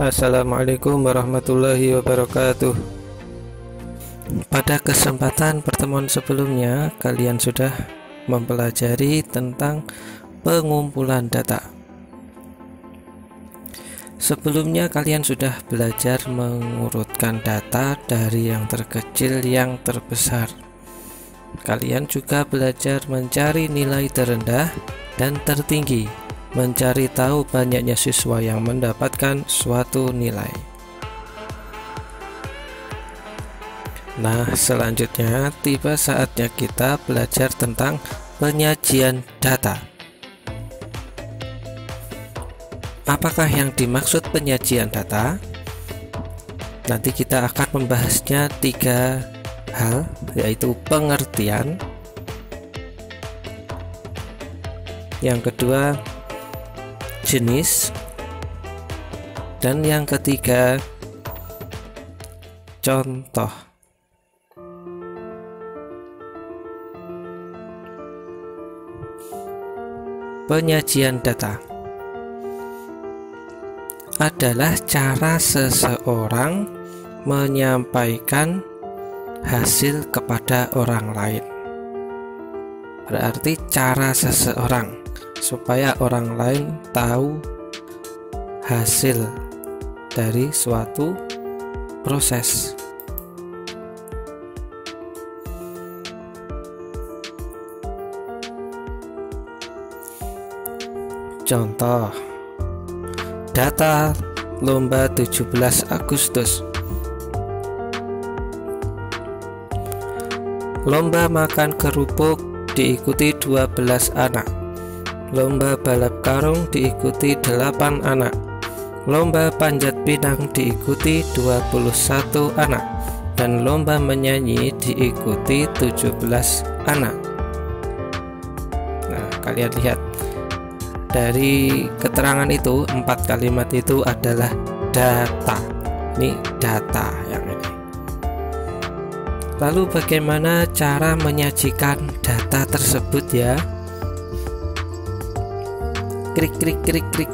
Assalamualaikum warahmatullahi wabarakatuh. Pada kesempatan pertemuan sebelumnya, kalian sudah mempelajari tentang pengumpulan data. Sebelumnya kalian sudah belajar mengurutkan data dari yang terkecil yang terbesar. Kalian juga belajar mencari nilai terendah dan tertinggi, mencari tahu banyaknya siswa yang mendapatkan suatu nilai. Nah, selanjutnya tiba saatnya kita belajar tentang penyajian data. Apakah yang dimaksud penyajian data? Nanti kita akan membahasnya 3 hal, yaitu pengertian, yang kedua jenis, dan yang ketiga contoh. Penyajian data adalah cara seseorang menyampaikan hasil kepada orang lain. Berarti cara seseorang supaya orang lain tahu hasil dari suatu proses. Contoh, data lomba 17 Agustus. Lomba makan kerupuk diikuti 12 anak. Lomba balap karung diikuti 8 anak. Lomba panjat pinang diikuti 21 anak. Dan lomba menyanyi diikuti 17 anak. Nah, kalian lihat dari keterangan itu, 4 kalimat itu adalah data. Ini data yang ini. Lalu bagaimana cara menyajikan data tersebut ya? Krik krik krik krik.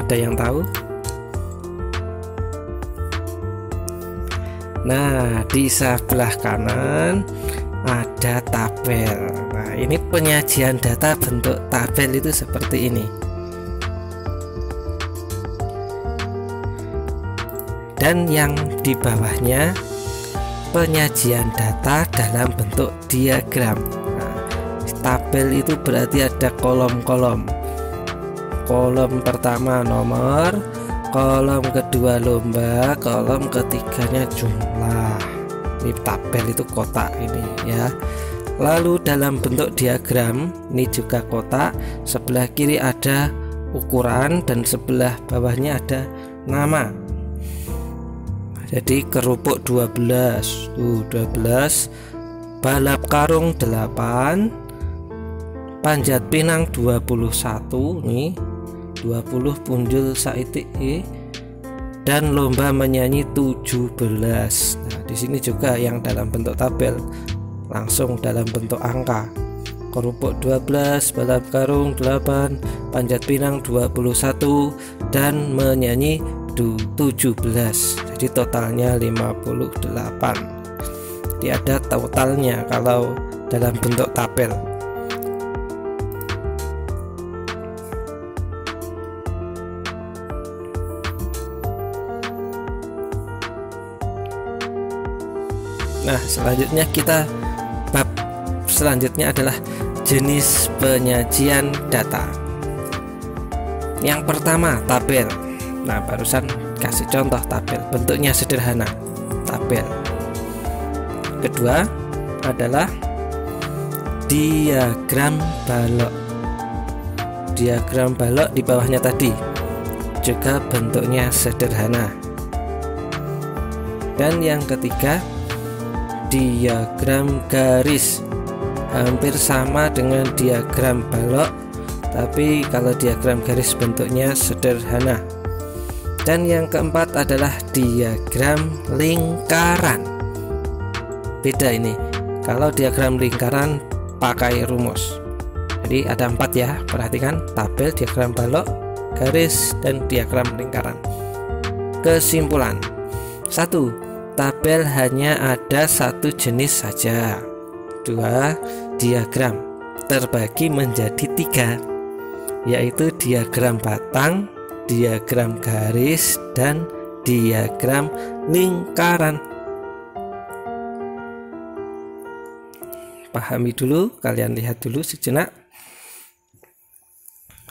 Ada yang tahu? Nah, di sebelah kanan ada tabel. Nah, ini penyajian data bentuk tabel itu seperti ini. Dan yang di bawahnya penyajian data dalam bentuk diagram. Tabel itu berarti ada kolom-kolom. Kolom pertama nomor, kolom kedua lomba, kolom ketiganya jumlah. Ini tabel itu kotak ini ya. Lalu dalam bentuk diagram ini juga kotak, sebelah kiri ada ukuran dan sebelah bawahnya ada nama. Jadi kerupuk 12, 12, balap karung 8, panjat pinang 21 nih, 20 punjul saitik dan lomba menyanyi 17. Nah, di sini juga yang dalam bentuk tabel, langsung dalam bentuk angka. Kerupuk 12, balap karung 8, panjat pinang 21 dan menyanyi 17. Jadi totalnya 58. Jadi ada totalnya kalau dalam bentuk tabel. Nah, selanjutnya bab selanjutnya adalah jenis penyajian data. Yang pertama, tabel. Nah, barusan kasih contoh tabel, bentuknya sederhana, tabel. Kedua adalah diagram balok. Diagram balok di bawahnya tadi juga bentuknya sederhana. Dan yang ketiga, diagram garis hampir sama dengan diagram balok, tapi kalau diagram garis bentuknya sederhana. Dan yang keempat adalah diagram lingkaran. Beda ini, kalau diagram lingkaran pakai rumus. Jadi ada 4 ya, perhatikan: tabel, diagram balok, garis, dan diagram lingkaran. Kesimpulan: 1. Tabel hanya ada satu jenis saja. 2. Diagram terbagi menjadi 3, yaitu diagram batang, diagram garis, dan diagram lingkaran. Pahami dulu, kalian lihat dulu sejenak.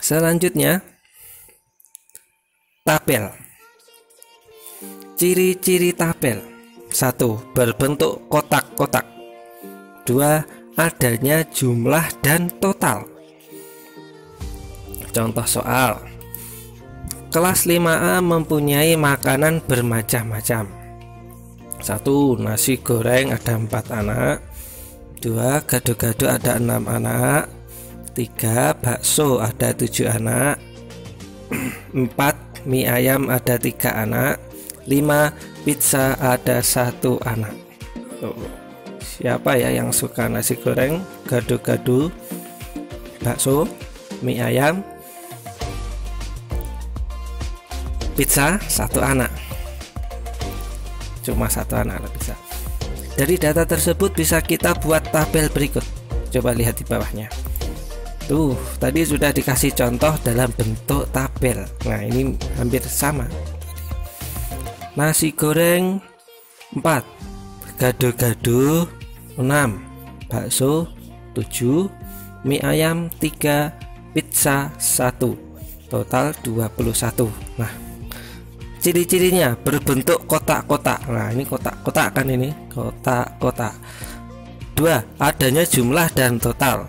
Selanjutnya, tabel. Ciri-ciri tabel: 1. Berbentuk kotak-kotak. 2. Adanya jumlah dan total. Contoh soal: kelas 5A mempunyai makanan bermacam-macam. 1. Nasi goreng ada 4 anak. 2. Gado-gado ada 6 anak. 3. Bakso ada 7 anak. 4. Mie ayam ada 3 anak. 5. Pizza ada 1 anak. Siapa ya yang suka nasi goreng, gado-gado, bakso, mie ayam, pizza? 1 anak. Cuma 1 anak bisa. Dari data tersebut bisa kita buat tabel berikut. Coba lihat di bawahnya. Tuh, tadi sudah dikasih contoh dalam bentuk tabel. Nah, ini hampir sama. Nasi goreng 4, gado-gado 6, bakso 7, mie ayam 3, pizza 1, total 21. Nah, ciri-cirinya berbentuk kotak-kotak. Nah, ini kotak-kotak kan, ini kotak-kotak. 2. Adanya jumlah dan total.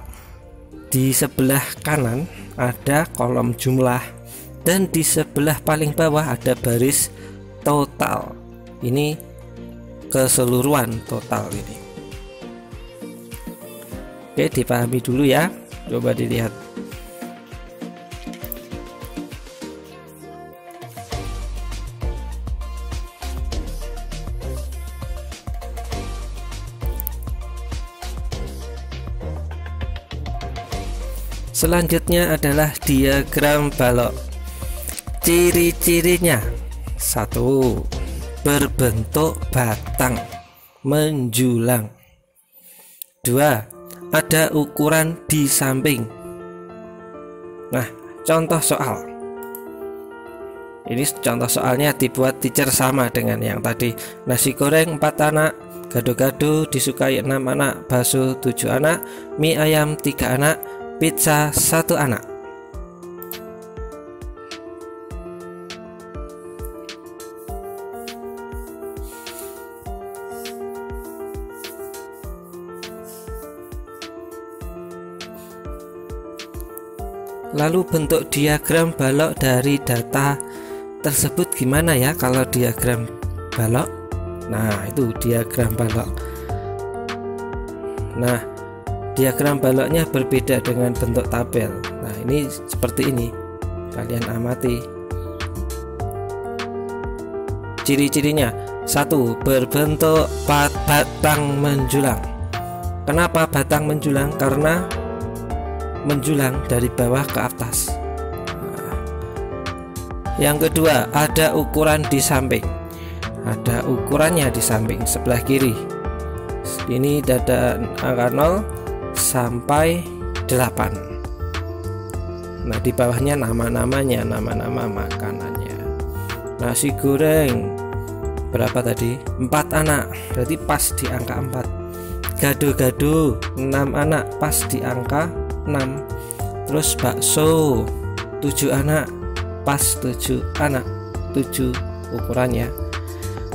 Di sebelah kanan ada kolom jumlah, dan di sebelah paling bawah ada baris total. Ini keseluruhan total ini. Oke, dipahami dulu ya. Coba dilihat. Selanjutnya adalah diagram balok. Ciri-cirinya: 1. Berbentuk batang menjulang. 2. Ada ukuran di samping. Nah, contoh soal. Ini contoh soalnya dibuat teacher sama dengan yang tadi. Nasi goreng 4 anak, gado-gado disukai 6 anak, bakso 7 anak, mie ayam 3 anak, pizza 1 anak. Lalu bentuk diagram balok dari data tersebut gimana ya kalau diagram balok? Nah, itu diagram balok. Nah, diagram baloknya berbeda dengan bentuk tabel. Nah, ini seperti ini. Kalian amati. Ciri-cirinya: 1. Berbentuk batang menjulang. Kenapa batang menjulang? Karena menjulang dari bawah ke atas. Yang kedua, ada ukuran di samping. Ada ukurannya di samping sebelah kiri. Ini dada angka 0 sampai 8. Nah, di bawahnya nama-namanya, nama-nama makanannya. Nasi goreng berapa tadi? 4 anak, berarti pas di angka 4. Gado-gado 6 anak, pas di angka 6. Terus bakso 7 anak, pas 7 anak, 7 ukurannya.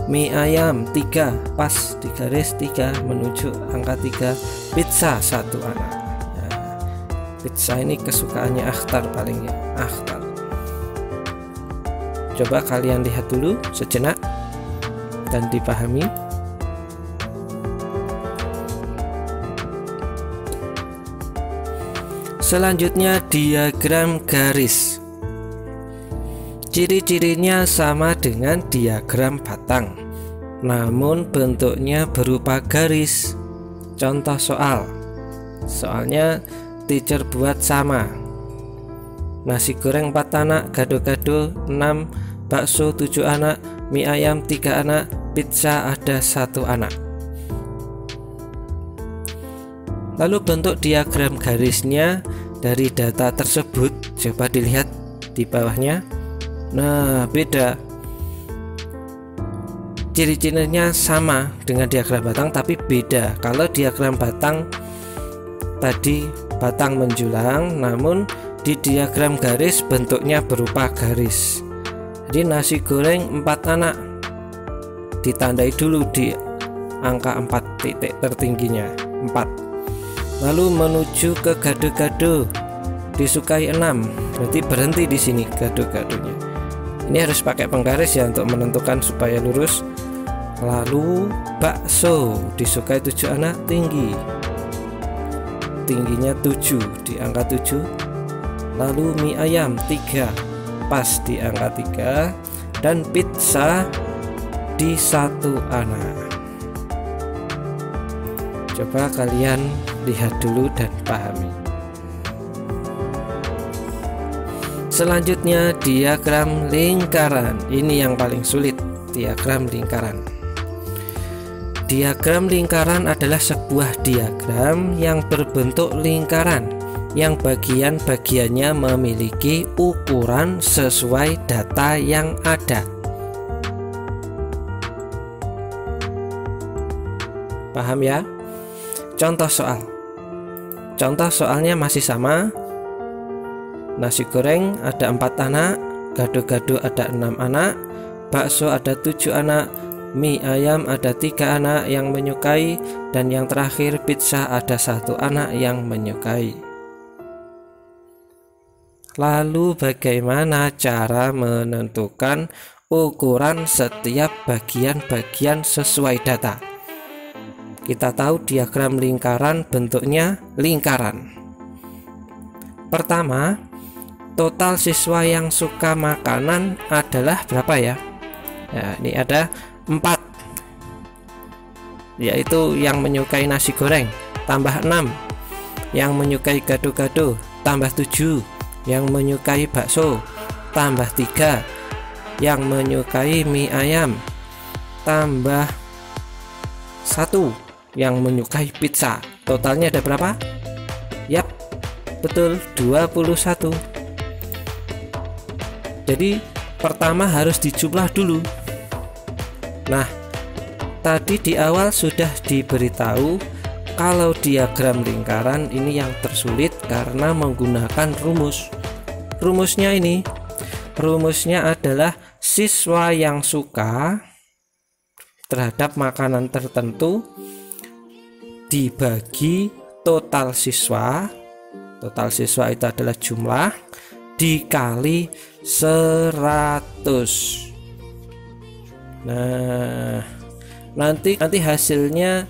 Mie ayam 3, pas di garis 3 menuju angka 3. Pizza 1 anak. Ya, pizza ini kesukaannya Akhtar paling ya, Akhtar. Coba kalian lihat dulu sejenak dan dipahami. Selanjutnya diagram garis. Ciri-cirinya sama dengan diagram batang, namun bentuknya berupa garis. Contoh soal. Soalnya teacher buat sama. Nasi goreng 4 anak, gado-gado 6, bakso 7 anak, mie ayam 3 anak, pizza ada 1 anak. Lalu bentuk diagram garisnya dari data tersebut, coba dilihat di bawahnya. Nah, beda. Ciri-cirinya sama dengan diagram batang tapi beda. Kalau diagram batang tadi batang menjulang, namun di diagram garis bentuknya berupa garis. Jadi nasi goreng 4 anak ditandai dulu di angka 4 titik tertingginya 4. Lalu menuju ke gado-gado disukai 6, berarti berhenti di sini gado-gadonya. Ini harus pakai penggaris ya untuk menentukan supaya lurus. Lalu bakso disukai 7 anak, tingginya 7 di angka 7. Lalu mie ayam 3 pas di angka 3, dan pizza di 1 anak. Coba kalian lihat dulu dan pahami. Selanjutnya diagram lingkaran. Ini yang paling sulit, diagram lingkaran. Diagram lingkaran adalah sebuah diagram yang berbentuk lingkaran, yang bagian-bagiannya memiliki ukuran sesuai data yang ada. Paham ya? Contoh soal. Contoh soalnya masih sama. Nasi goreng ada 4 anak, gado-gado ada 6 anak, bakso ada 7 anak, mie ayam ada 3 anak yang menyukai, dan yang terakhir pizza ada 1 anak yang menyukai. Lalu bagaimana cara menentukan ukuran setiap bagian-bagian sesuai data? Kita tahu diagram lingkaran bentuknya lingkaran. Pertama, total siswa yang suka makanan adalah berapa ya? Nah, ini ada 4, yaitu yang menyukai nasi goreng tambah 6, yang menyukai gado-gado tambah 7, yang menyukai bakso tambah 3, yang menyukai mie ayam tambah 1, yang menyukai pizza. Totalnya ada berapa? Yap, betul, 21. Jadi pertama harus dijumlah dulu. Nah, tadi di awal sudah diberitahu kalau diagram lingkaran ini yang tersulit karena menggunakan rumus. Rumusnya adalah siswa yang suka terhadap makanan tertentu dibagi total siswa. Total siswa itu adalah jumlah dikali 100. Nah, nanti hasilnya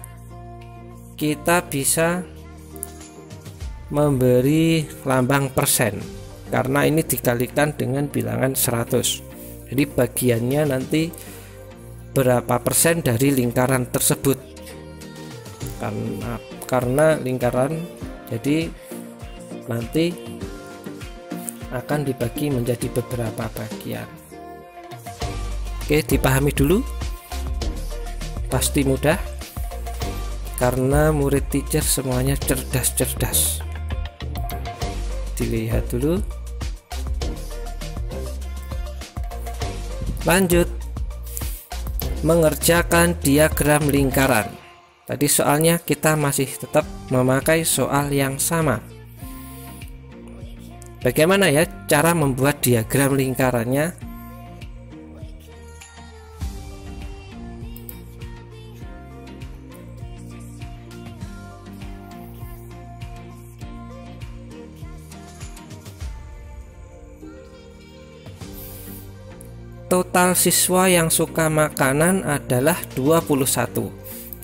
kita bisa memberi lambang persen karena ini dikalikan dengan bilangan 100. Jadi bagiannya nanti berapa persen dari lingkaran tersebut. Karena lingkaran, jadi nanti akan dibagi menjadi beberapa bagian. Oke, dipahami dulu. Pasti mudah karena murid teacher semuanya cerdas-cerdas. Dilihat dulu. Lanjut, mengerjakan diagram lingkaran. Tadi soalnya kita masih tetap memakai soal yang sama. Bagaimana ya cara membuat diagram lingkarannya? Total siswa yang suka makanan adalah 21.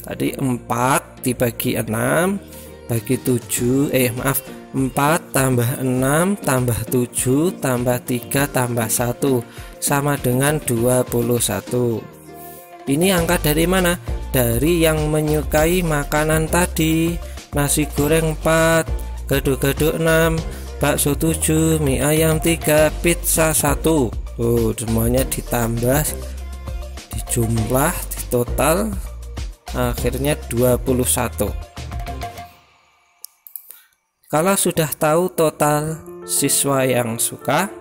Tadi 4 dibagi 6 bagi 7, 4 tambah 6 tambah 7 tambah 3 tambah 1 sama dengan 21. Ini angka dari mana? Dari yang menyukai makanan tadi. Nasi goreng 4, gado-gado 6, bakso 7, mie ayam 3, pizza 1. Semuanya ditambah, dijumlah, ditotal, akhirnya 21. Kalau sudah tahu total siswa yang suka,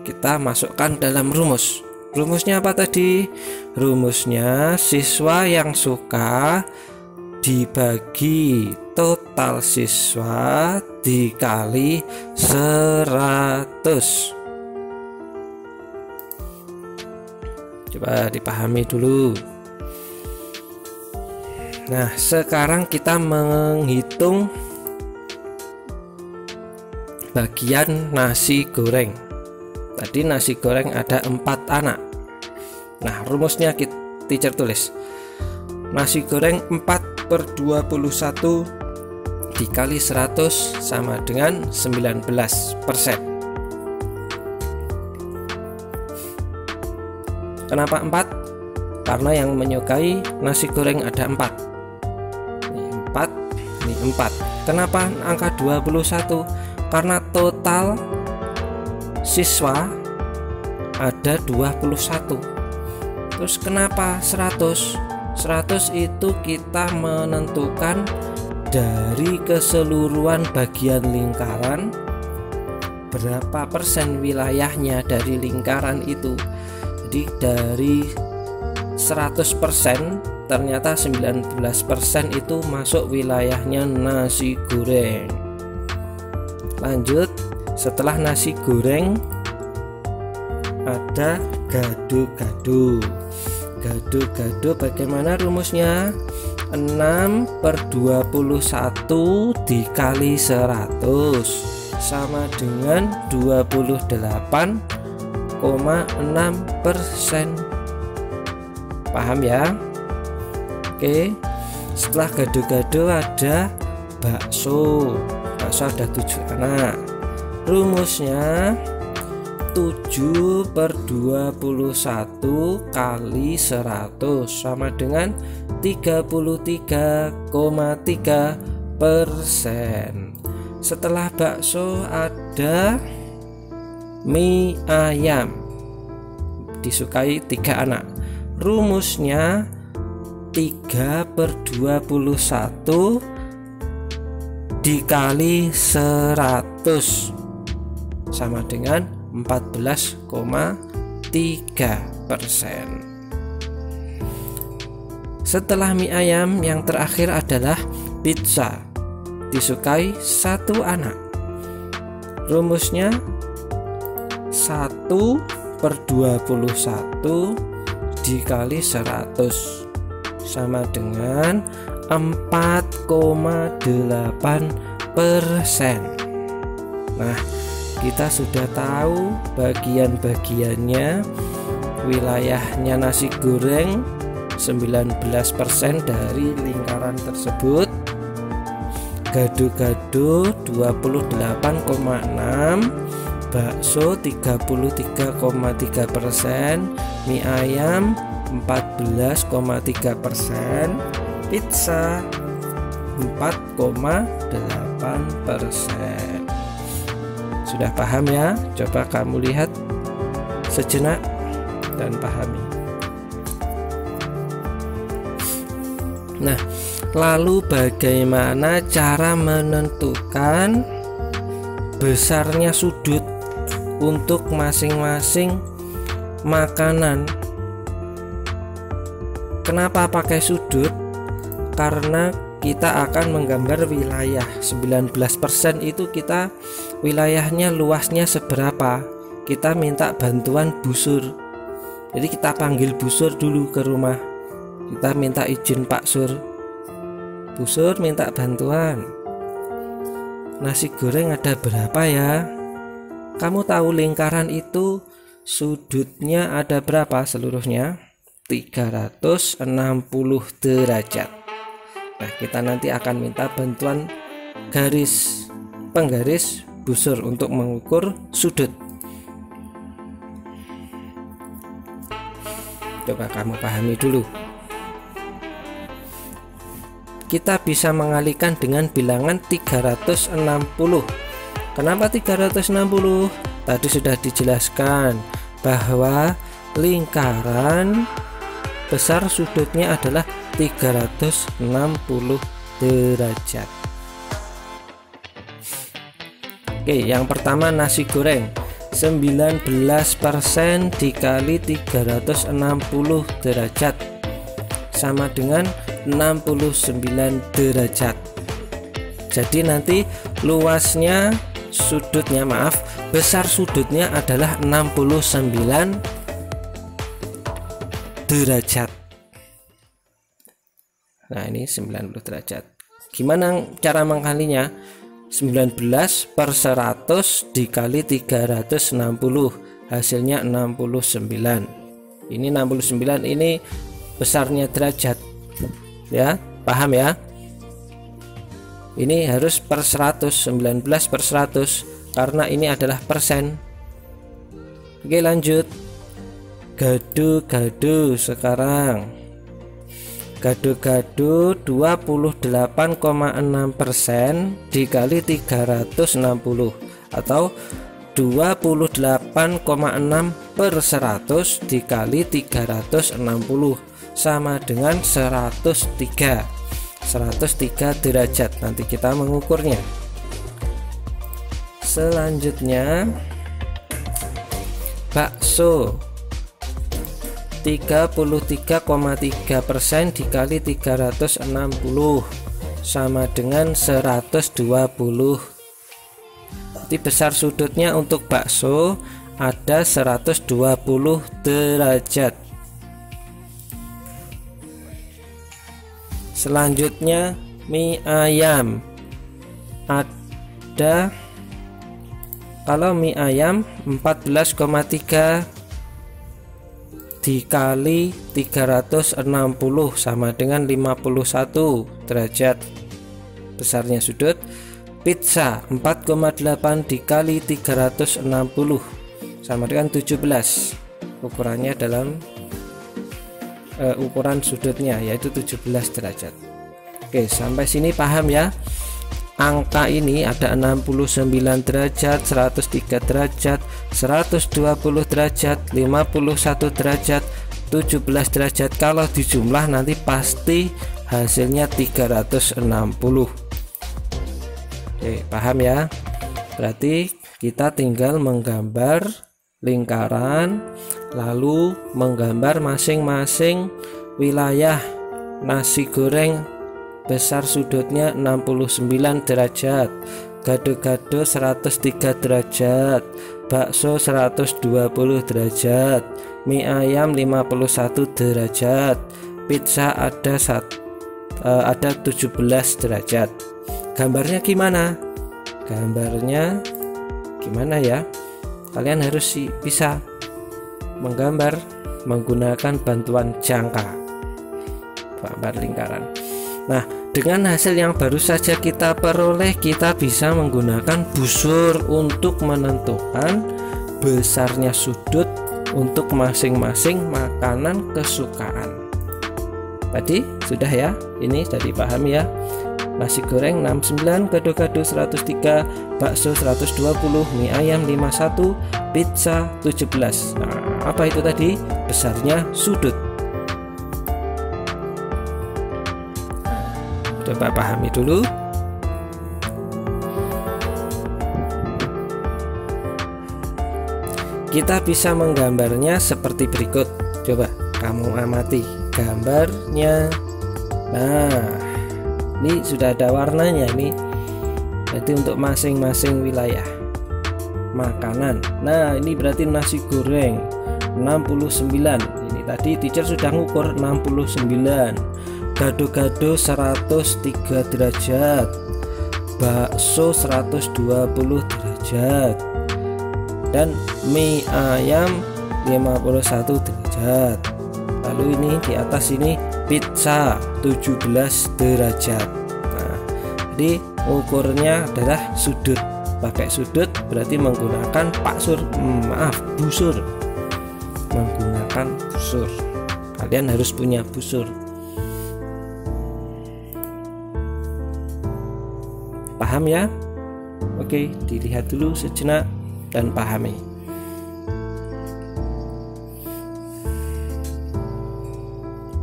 kita masukkan dalam rumus. Rumusnya apa tadi? Rumusnya siswa yang suka dibagi total siswa dikali 100. Coba dipahami dulu. Nah, sekarang kita menghitung bagian nasi goreng. Tadi nasi goreng ada 4 anak. Nah, rumusnya teacher tulis. Nasi goreng 4/21 dikali 100 sama dengan 19%. Kenapa 4? Karena yang menyukai nasi goreng ada 4. Ini 4, ini 4. Kenapa angka 21? Karena total siswa ada 21. Terus kenapa 100? 100 itu kita menentukan dari keseluruhan bagian lingkaran berapa persen wilayahnya dari lingkaran itu. Jadi dari 100% ternyata 19% itu masuk wilayahnya nasi goreng. Lanjut, setelah nasi goreng ada gado-gado. Gado-gado bagaimana rumusnya? 6/21 dikali 100 sama dengan 28,6%. Paham ya? Oke. Setelah gado-gado ada bakso. Bakso ada 7 anak. Rumusnya 7/21 kali 100 sama dengan 33,3%. Setelah bakso ada mie ayam, disukai 3 anak. Rumusnya 3/21 dikali 100 sama dengan 14,3%. Setelah mie ayam yang terakhir adalah pizza, disukai 1 anak. Rumusnya 1/21 dikali 100 sama dengan 4,8%. Nah, kita sudah tahu bagian-bagiannya. Wilayahnya nasi goreng 19% dari lingkaran tersebut. Gado-gado 28,6%, bakso 33,3%, mie ayam 14,3%, pizza 4,8%. Sudah paham ya? Coba kamu lihat sejenak dan pahami. Nah, lalu bagaimana cara menentukan besarnya sudut untuk masing-masing makanan? Kenapa pakai sudut? Karena kita akan menggambar wilayah. 19% itu kita wilayahnya luasnya seberapa. Kita minta bantuan busur. Jadi kita panggil busur dulu ke rumah. Kita minta izin Pak Sur. Busur minta bantuan. Nasi goreng ada berapa ya? Kamu tahu lingkaran itu sudutnya ada berapa seluruhnya? 360 derajat. Nah, kita nanti akan minta bantuan garis penggaris busur untuk mengukur sudut. Coba kamu pahami dulu. Kita bisa mengalihkan dengan bilangan 360. Kenapa 360? Tadi sudah dijelaskan bahwa lingkaran besar sudutnya adalah 360 derajat. Oke, yang pertama nasi goreng 19% dikali 360 derajat sama dengan 69 derajat. Jadi nanti luasnya sudutnya, besar sudutnya adalah 69 derajat. Nah, ini 90 derajat. Gimana cara mengkalinya? 19/100 dikali 360, hasilnya 69. Ini 69, ini besarnya derajat. Ya, paham ya? Ini harus per 100, 19/100 karena ini adalah persen. Oke, lanjut. Gado-gado sekarang. Gado-gado 28,6% dikali 360 atau 28,6/100 dikali 360 sama dengan 103 derajat. Nanti kita mengukurnya. Selanjutnya bakso 33,3% dikali 360 sama dengan 120. Jadi besar sudutnya untuk bakso ada 120 derajat. Selanjutnya mie ayam ada, kalau mie ayam 14,3 dikali 360 sama dengan 51 derajat besarnya sudut. Pizza 4,8 dikali 360 sama dengan 17, ukurannya dalam ukuran sudutnya yaitu 17 derajat. Oke, sampai sini paham ya? Angka ini ada 69 derajat, 103 derajat, 120 derajat, 51 derajat, 17 derajat. Kalau dijumlah nanti pasti hasilnya 360. Oke, paham ya? Berarti kita tinggal menggambar lingkaran, lalu menggambar masing-masing wilayah. Nasi goreng besar sudutnya 69 derajat, gado-gado 103 derajat, bakso 120 derajat, mie ayam 51 derajat, pizza ada 17 derajat. Gambarnya gimana? Gambarnya gimana ya? Kalian harus bisa menggambar menggunakan bantuan jangka, gambar lingkaran. Nah, dengan hasil yang baru saja kita peroleh, kita bisa menggunakan busur untuk menentukan besarnya sudut untuk masing-masing makanan kesukaan. Tadi sudah ya, ini sudah dipahami ya. Nasi goreng 69, gado-gado 103, bakso 120, mie ayam 51, pizza 17. Nah, apa itu tadi? Besarnya sudut. Coba pahami dulu. Kita bisa menggambarnya seperti berikut. Coba kamu amati gambarnya. Nah, ini sudah ada warnanya nih. Jadi untuk masing-masing wilayah makanan. Nah, ini berarti nasi goreng 69. Ini tadi teacher sudah ngukur 69. Gado-gado 103 derajat, bakso 120 derajat, dan mie ayam 51 derajat. Lalu ini di atas ini pizza 17 derajat. Nah, jadi ukurnya adalah sudut. Pakai sudut berarti menggunakan busur. Menggunakan busur. Kalian harus punya busur. Paham ya? Oke, dilihat dulu sejenak dan pahami.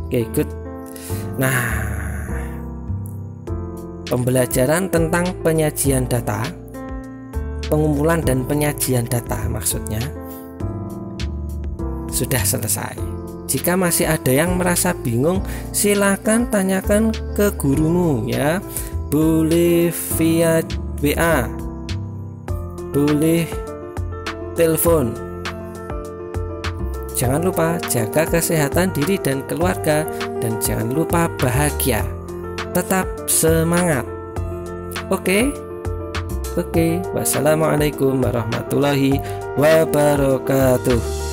Oke, good. Nah, pembelajaran tentang penyajian data, pengumpulan dan penyajian data maksudnya sudah selesai. Jika masih ada yang merasa bingung, silakan tanyakan ke gurumu ya. Boleh via WA, boleh telepon. Jangan lupa jaga kesehatan diri dan keluarga, dan jangan lupa bahagia. Tetap semangat. Oke. Wassalamualaikum warahmatullahi wabarakatuh.